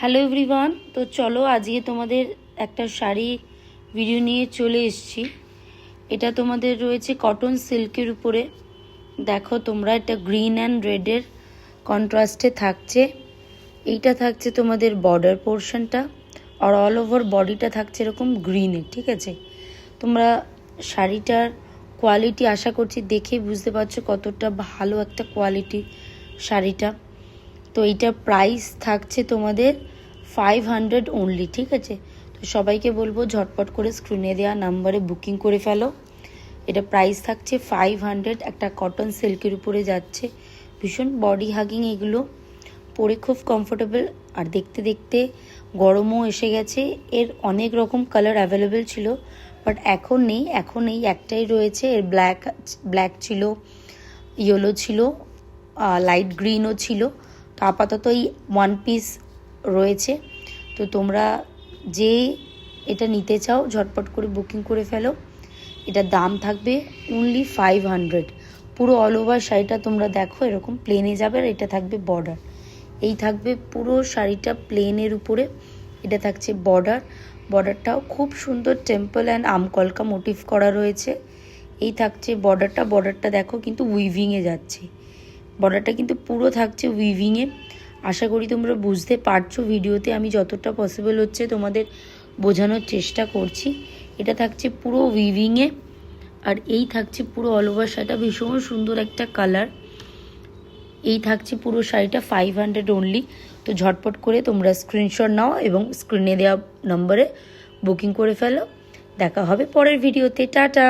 Hello everyone, তো চলো আজকে তোমাদের একটা শাড়ি ভিডিও নিয়ে চলে এসেছি। এটা তোমাদের রয়েছে কটন সিল্কের উপরে। দেখো তোমরা, এটা গ্রিন অ্যান্ড রেডের কন্ট্রাস্টে থাকছে। এইটা থাকছে তোমাদের বর্ডার পোর্শনটা, আর অল ওভার বডিটা থাকছে এরকম গ্রিনে। ঠিক আছে, তোমরা শাড়িটার কোয়ালিটি আশা করছি দেখেই বুঝতে পারছো কতটা ভালো একটা কোয়ালিটি শাড়িটা। তো এইটার প্রাইস থাকছে তোমাদের 500 অনলি। ঠিক আছে, তো সবাইকে বলবো ঝটপট করে স্ক্রিনে দেওয়া নাম্বারে বুকিং করে ফেলো। এটা প্রাইস থাকছে 500, একটা কটন সিল্কের উপরে যাচ্ছে, ভীষণ বডি হাগিং, এগুলো পরে খুব কমফোর্টেবল। আর দেখতে দেখতে গরমও এসে গেছে। এর অনেক রকম কালার অ্যাভেলেবেল ছিল, বাট এখন নেই। এখন এই একটাই রয়েছে। এর ব্ল্যাক ছিল, ইয়েলো ছিল, লাইট গ্রিনও ছিল। তো আপাতত এই ওয়ান পিস রয়েছে। তো তোমরা যে এটা নিতে চাও ঝটপট করে বুকিং করে ফেলো। এটার দাম থাকবে অনলি 500। পুরো অল ওভার শাড়িটা তোমরা দেখো এরকম প্লেনে যাবে, আর এটা থাকবে বর্ডার। এই থাকবে পুরো শাড়িটা প্লেনের উপরে, এটা থাকছে বর্ডারটাও খুব সুন্দর টেম্পল অ্যান্ড আমকলকা মোটিভ করা রয়েছে। এই থাকছে বর্ডারটা দেখো কিন্তু উইভিংয়ে যাচ্ছে। বর্ডারটা কিন্তু পুরো থাকছে উইভিংয়ে। আশা করি তোমরা বুঝতে পারছো ভিডিওতে, আমি যতটা পসিবল হচ্ছে তোমাদের বোঝানোর চেষ্টা করছি। এটা থাকছে পুরো উইভিংয়ে, আর এই থাকছে পুরো অল ওভার শাড়িটা, ভীষণ সুন্দর একটা কালার। এই থাকছে পুরো শাড়িটা 500 অনলি। তো ঝটপট করে তোমরা স্ক্রিনশট নাও এবং স্ক্রিনে দেওয়া নম্বরে বুকিং করে ফেলো। দেখা হবে পরের ভিডিওতে। টাটা।